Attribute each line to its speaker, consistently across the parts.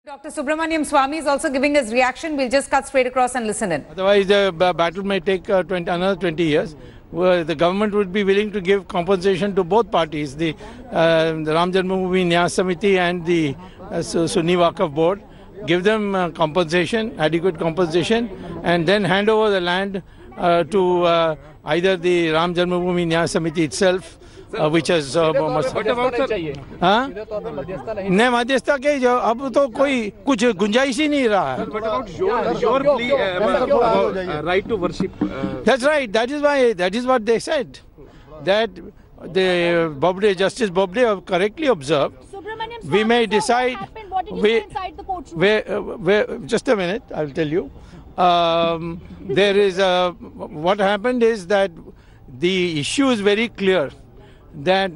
Speaker 1: Dr. Subramaniam Swamy is also giving his reaction. We'll just cut straight across and listen in.
Speaker 2: Otherwise, the battle may take another 20 years. The government would be willing to give compensation to both parties, the Ram Janmabhoomi Nyaya Samiti and the Sunni Waqf Board. Give them compensation, adequate compensation, and then hand over the land to either the Ram Janmabhoomi Nyaya Samiti itself, which has नहीं मध्यस्थता के जो अब तो कोई कुछ गुंजाइश ही नहीं रहा है.
Speaker 3: Right to worship.
Speaker 2: That's right. That is what they said. That the Bobde, Justice Bobde have correctly observed. We may decide. Just a minute, I'll tell you. There is what happened is that the issue is very clear. That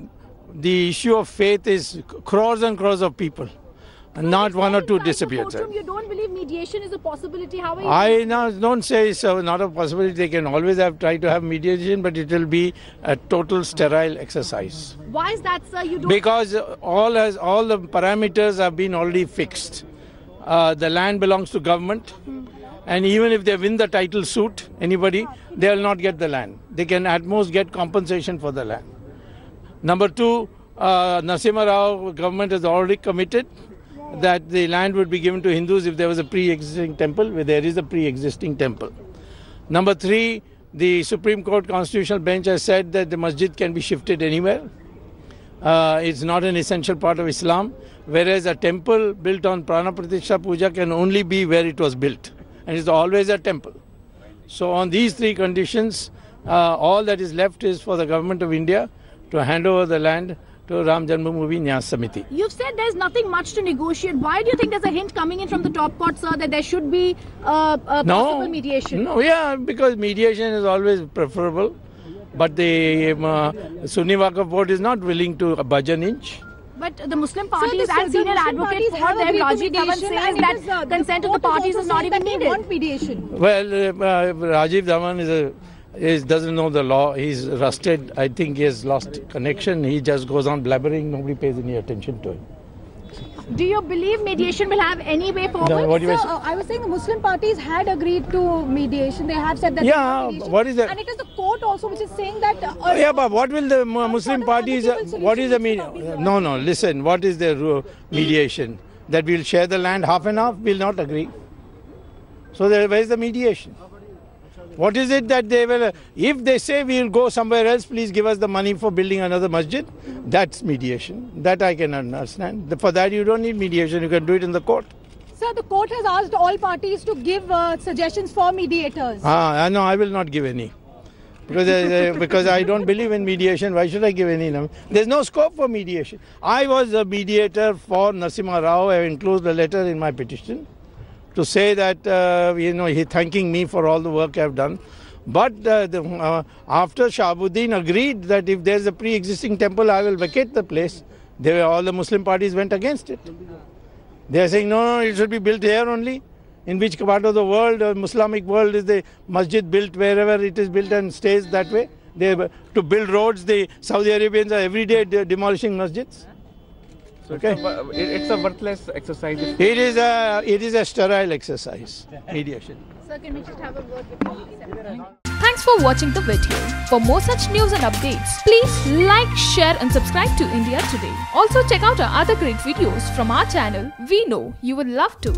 Speaker 2: the issue of faith is crores and crores of people, and not one or two disappeared.
Speaker 4: You don't believe mediation is a possibility? How are you?
Speaker 2: I don't say it's not a possibility. They can always try to have mediation, but it will be a total sterile exercise.
Speaker 4: Why is that, sir? You don't.
Speaker 2: Because all the parameters have been already fixed. The land belongs to government, and even if they win the title suit, anybody, they will not get the land. They can at most get compensation for the land. Number two, Narasimha Rao government has already committed that the land would be given to Hindus if there was a pre-existing temple, where there is a pre-existing temple. Number three, the Supreme Court Constitutional Bench has said that the masjid can be shifted anywhere. It's not an essential part of Islam, whereas a temple built on Prana Pratishtha Puja can only be where it was built, and it's always a temple. So on these three conditions, all that is left is for the government of India to hand over the land to Ram Janmabhoomi Nyaya Samiti.
Speaker 4: You've said there's nothing much to negotiate. Why do you think there's a hint coming in from the top court, sir, that there should be possible mediation?
Speaker 2: No, yeah, because mediation is always preferable. But the Sunni Waqf Board is not willing to budge an inch.
Speaker 4: But the Muslim parties and senior advocates for them, Rajiv Dhawan, says that consent of the parties is not even needed.
Speaker 2: Well, Rajiv Dhawan doesn't know the law. He's rusted. I think he has lost connection. He just goes on blabbering. Nobody pays any attention to him.
Speaker 4: Do you believe mediation will have any way forward?
Speaker 2: No, what do you say?
Speaker 5: I was saying the Muslim parties had agreed to mediation. They have said that.
Speaker 2: Yeah, what is that?
Speaker 5: And it is the court also which is saying that.
Speaker 2: Yeah, but what will the Muslim parties? What is the mediation? No, listen. What is the mediation? That we'll share the land half and half? We'll not agree. So where is the mediation? What is it that they will, if they say we'll go somewhere else, please give us the money for building another masjid, that's mediation. That I can understand. For that you don't need mediation, you can do it in the court.
Speaker 5: Sir, the court has asked all parties to give suggestions for mediators.
Speaker 2: No, I will not give any. Because I don't believe in mediation, why should I give any? There's no scope for mediation. I was a mediator for Narasimha Rao. I enclosed a letter in my petition to say that, he's thanking me for all the work I've done. But after Shahabuddin agreed that if there's a pre-existing temple, I will vacate the place, all the Muslim parties went against it. They are saying, no, it should be built here only. In which part of the world, Islamic world, is the masjid built wherever it is built and stays that way? To build roads, the Saudi Arabians are every day demolishing masjids.
Speaker 3: So okay. It's a worthless exercise.
Speaker 2: It is a sterile exercise, mediation.
Speaker 4: Sir, can we just have a word with you?
Speaker 6: Thanks for watching the video. For more such news and updates, please like, share and subscribe to India Today. Also check out our other great videos from our channel. We know you would love to.